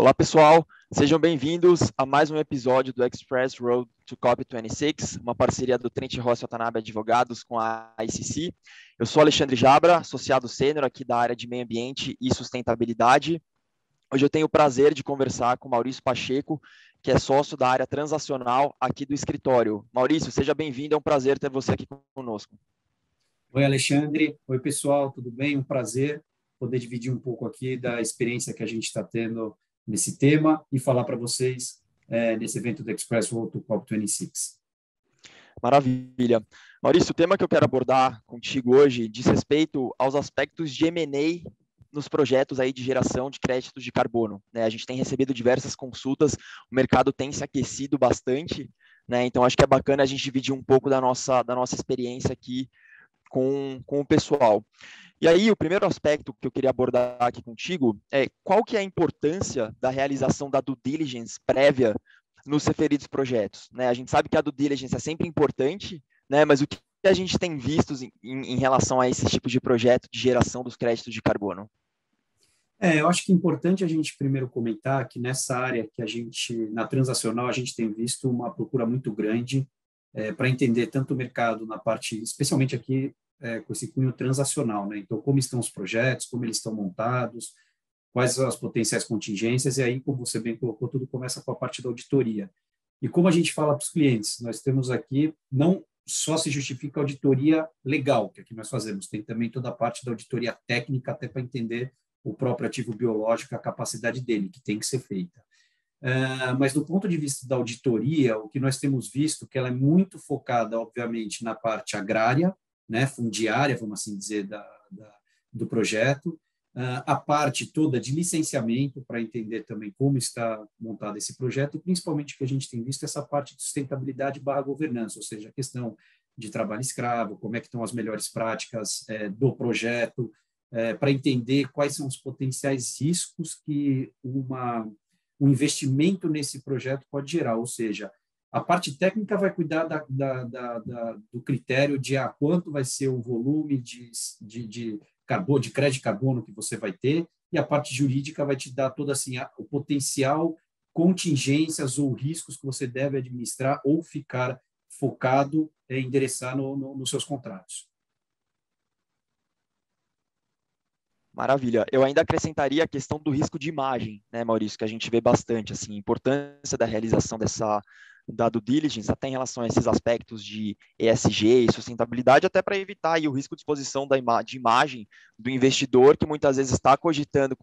Olá, pessoal. Sejam bem-vindos a mais um episódio do Express Road to COP26, uma parceria do Trent Rossi Watanabe Advogados com a ICC. Eu sou Alexandre Jabra, associado sênior aqui da área de meio ambiente e sustentabilidade. Hoje eu tenho o prazer de conversar com Maurício Pacheco, que é sócio da área transacional aqui do escritório. Maurício, seja bem-vindo, é um prazer ter você aqui conosco. Oi, Alexandre. Oi, pessoal, tudo bem? Um prazer poder dividir um pouco aqui da experiência que a gente está tendo nesse tema e falar para vocês nesse evento do Express Road to COP26. Maravilha. Maurício, o tema que eu quero abordar contigo hoje diz respeito aos aspectos de M&A nos projetos aí de geração de créditos de carbono, né? A gente tem recebido diversas consultas, o mercado tem se aquecido bastante, né? Então acho que é bacana a gente dividir um pouco da nossa experiência aqui com o pessoal. E aí, o primeiro aspecto que eu queria abordar aqui contigo é qual que é a importância da realização da due diligence prévia nos referidos projetos, né? A gente sabe que a due diligence é sempre importante, né? Mas o que a gente tem visto em relação a esse tipo de projeto de geração dos créditos de carbono? Eu acho que é importante a gente primeiro comentar que nessa área que a gente, na transacional, a gente tem visto uma procura muito grande para entender tanto o mercado na parte, especialmente aqui com esse cunho transacional, né? Então, como estão os projetos, como eles estão montados, quais são as potenciais contingências, e aí, como você bem colocou, tudo começa com a parte da auditoria. E como a gente fala para os clientes, nós temos aqui, não só se justifica a auditoria legal, que aqui nós fazemos, tem também toda a parte da auditoria técnica, até para entender o próprio ativo biológico, a capacidade dele, que tem que ser feita. Mas do ponto de vista da auditoria, o que nós temos visto que ela é muito focada, obviamente, na parte agrária, né, fundiária, vamos assim dizer, do projeto, a parte toda de licenciamento, para entender também como está montado esse projeto, e principalmente o que a gente tem visto essa parte de sustentabilidade barra governança, ou seja, a questão de trabalho escravo, como é que estão as melhores práticas do projeto, para entender quais são os potenciais riscos que um investimento nesse projeto pode gerar, ou seja, a parte técnica vai cuidar do critério de quanto vai ser o volume de carbono, de crédito de carbono que você vai ter, e a parte jurídica vai te dar todo assim, o potencial contingências ou riscos que você deve administrar ou ficar focado em endereçar nos seus contratos. Maravilha. Eu ainda acrescentaria a questão do risco de imagem, né, Maurício, que a gente vê bastante, assim, a importância da realização da due diligence, até em relação a esses aspectos de ESG e sustentabilidade, até para evitar aí o risco de exposição de imagem do investidor, que muitas vezes está cogitando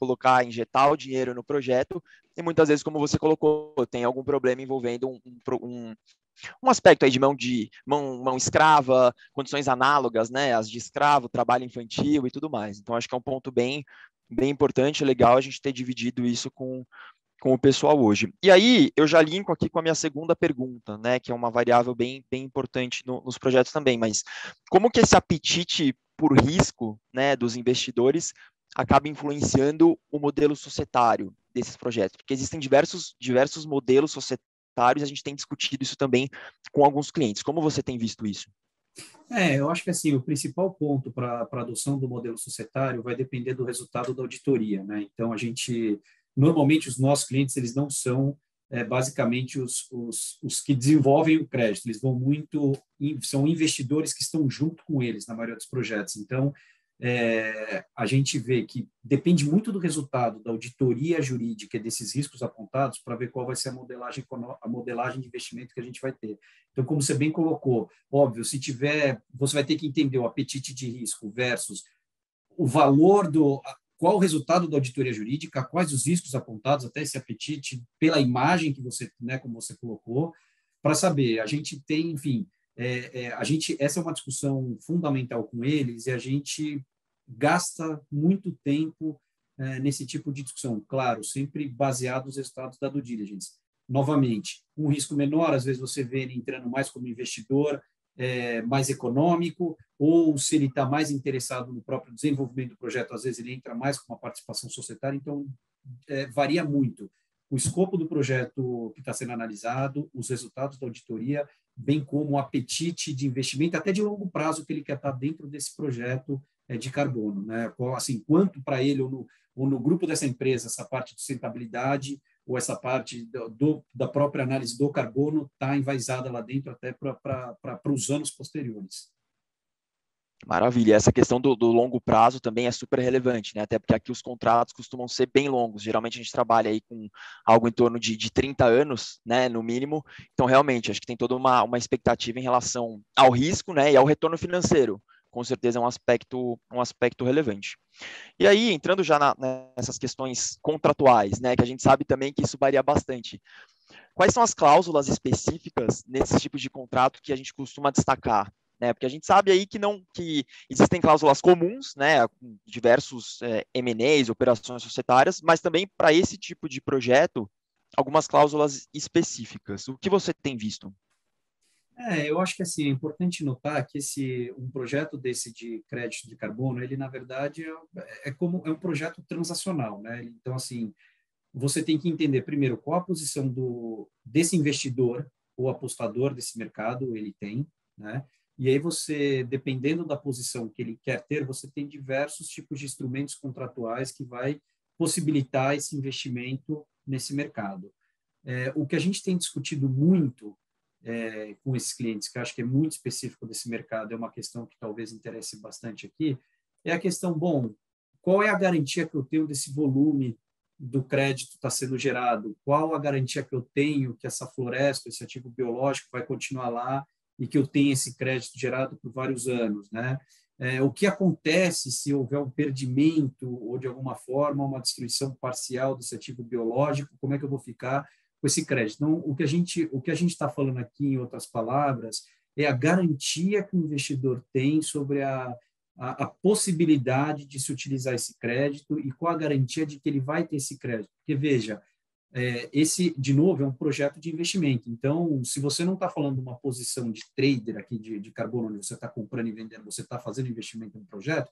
injetar o dinheiro no projeto, e muitas vezes, como você colocou, tem algum problema envolvendo um aspecto aí de mão escrava, condições análogas, né, as de escravo, trabalho infantil e tudo mais. Então, acho que é um ponto bem importante, legal a gente ter dividido isso com o pessoal hoje. E aí, eu já linko aqui com a minha segunda pergunta, né, que é uma variável bem importante nos projetos também, mas como que esse apetite por risco, né, dos investidores acaba influenciando o modelo societário desses projetos? Porque existem diversos modelos societários, a gente tem discutido isso também com alguns clientes. Como você tem visto isso? Eu acho que assim, o principal ponto para a adoção do modelo societário vai depender do resultado da auditoria, né? Então, normalmente, os nossos clientes, eles não são basicamente os que desenvolvem o crédito, eles são investidores que estão junto com eles na maioria dos projetos. Então, a gente vê que depende muito do resultado da auditoria jurídica e desses riscos apontados para ver qual vai ser a modelagem de investimento que a gente vai ter. Então, como você bem colocou, óbvio, você vai ter que entender o apetite de risco versus o valor qual o resultado da auditoria jurídica, quais os riscos apontados, até esse apetite, pela imagem que você, né, como você colocou, para saber. A gente tem, enfim, essa é uma discussão fundamental com eles e a gente gasta muito tempo nesse tipo de discussão, claro, sempre baseado nos resultados da due diligence. Novamente, um risco menor, às vezes você vê ele entrando mais como investidor, mais econômico, ou se ele está mais interessado no próprio desenvolvimento do projeto, às vezes ele entra mais com uma participação societária, então varia muito o escopo do projeto que está sendo analisado, os resultados da auditoria, bem como o apetite de investimento, até de longo prazo, que ele quer estar dentro desse projeto de carbono, né? Assim, quanto para ele ou no grupo dessa empresa essa parte de sustentabilidade ou essa parte da própria análise do carbono está enraizada lá dentro até para os anos posteriores. Maravilha. Essa questão do longo prazo também é super relevante, né? Até porque aqui os contratos costumam ser bem longos. Geralmente a gente trabalha aí com algo em torno de 30 anos, né, no mínimo. Então, realmente, acho que tem toda uma expectativa em relação ao risco, né, e ao retorno financeiro. Com certeza é um aspecto relevante. E aí, entrando já nessas questões contratuais, né, que a gente sabe também que isso varia bastante. Quais são as cláusulas específicas nesses tipos de contrato que a gente costuma destacar? Né? Porque a gente sabe aí que existem cláusulas comuns, né, com diversos M&As, operações societárias, mas também para esse tipo de projeto, algumas cláusulas específicas. O que você tem visto? Eu acho que assim, é importante notar que um projeto desse de crédito de carbono, ele na verdade é um projeto transacional, né? Então assim, você tem que entender primeiro qual a posição desse investidor ou apostador desse mercado ele tem, né? E aí você, dependendo da posição que ele quer ter, você tem diversos tipos de instrumentos contratuais que vai possibilitar esse investimento nesse mercado. O que a gente tem discutido muito com esses clientes, que eu acho que é muito específico desse mercado, é uma questão que talvez interesse bastante aqui, é a questão, bom, qual é a garantia que eu tenho desse volume do crédito está sendo gerado? Qual a garantia que eu tenho que essa floresta, esse ativo biológico vai continuar lá e que eu tenho esse crédito gerado por vários anos, né? O que acontece se houver um perdimento ou, de alguma forma, uma destruição parcial desse ativo biológico? Como é que eu vou ficar com esse crédito? Então, o que a gente está falando aqui, em outras palavras, é a garantia que o investidor tem sobre a possibilidade de se utilizar esse crédito e qual a garantia de que ele vai ter esse crédito. Porque, veja, esse, de novo, é um projeto de investimento. Então, se você não está falando de uma posição de trader aqui de carbono, onde você está comprando e vendendo, você está fazendo investimento no projeto,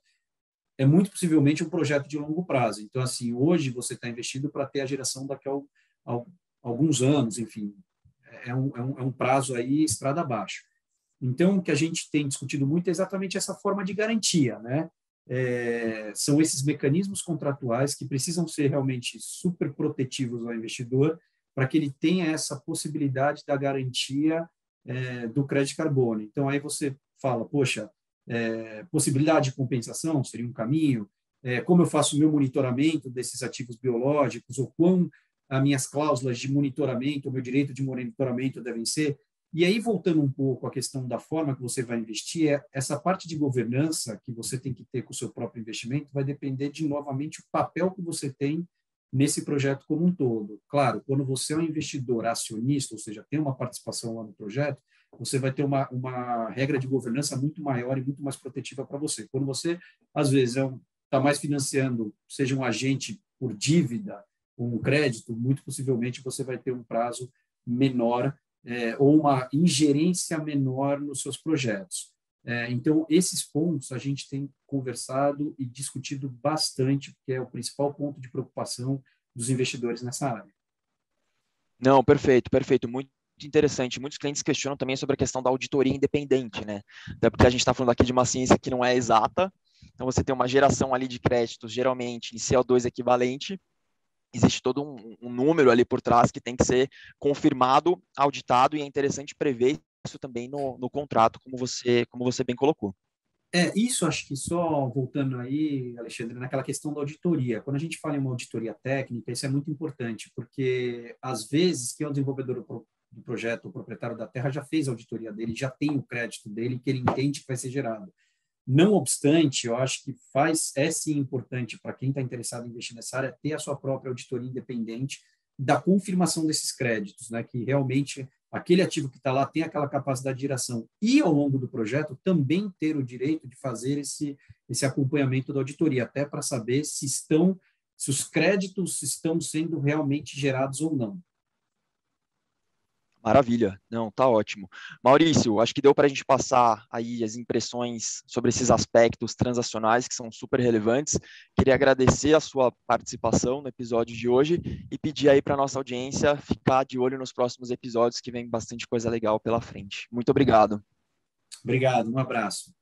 é muito possivelmente um projeto de longo prazo. Então, assim, hoje você está investindo para ter a geração daqui a alguns anos, enfim, é um prazo aí estrada abaixo. Então, o que a gente tem discutido muito é exatamente essa forma de garantia, né? São esses mecanismos contratuais que precisam ser realmente super protetivos ao investidor para que ele tenha essa possibilidade da garantia do crédito carbono. Então, aí você fala, poxa, possibilidade de compensação seria um caminho, como eu faço o meu monitoramento desses ativos biológicos, ou quão as minhas cláusulas de monitoramento, o meu direito de monitoramento devem ser. E aí, voltando um pouco à questão da forma que você vai investir, essa parte de governança que você tem que ter com o seu próprio investimento vai depender de, novamente, o papel que você tem nesse projeto como um todo. Claro, quando você é um investidor acionista, ou seja, tem uma participação lá no projeto, você vai ter uma regra de governança muito maior e muito mais protetiva para você. Quando você, às vezes, está mais financiando, seja um agente por dívida, um crédito, muito possivelmente você vai ter um prazo menor ou uma ingerência menor nos seus projetos. Então, esses pontos a gente tem conversado e discutido bastante, porque é o principal ponto de preocupação dos investidores nessa área. Não, perfeito, perfeito. Muito interessante. Muitos clientes questionam também sobre a questão da auditoria independente, né? Até porque a gente está falando aqui de uma ciência que não é exata. Então, você tem uma geração ali de créditos, geralmente em CO2 equivalente, existe todo um número ali por trás que tem que ser confirmado, auditado, e é interessante prever isso também no contrato, como você bem colocou. Isso acho que só voltando aí, Alexandre, naquela questão da auditoria. Quando a gente fala em uma auditoria técnica, isso é muito importante, porque às vezes quem é o desenvolvedor do projeto, o proprietário da terra, já fez a auditoria dele, já tem o crédito dele, que ele entende que vai ser gerado. Não obstante, eu acho que é sim importante para quem está interessado em investir nessa área ter a sua própria auditoria independente da confirmação desses créditos, né? Que realmente aquele ativo que está lá tem aquela capacidade de geração e ao longo do projeto também ter o direito de fazer esse acompanhamento da auditoria, até para saber se os créditos estão sendo realmente gerados ou não. Maravilha, não, tá ótimo. Maurício, acho que deu para a gente passar aí as impressões sobre esses aspectos transacionais que são super relevantes. Queria agradecer a sua participação no episódio de hoje e pedir aí para a nossa audiência ficar de olho nos próximos episódios, que vem bastante coisa legal pela frente. Muito obrigado. Obrigado, um abraço.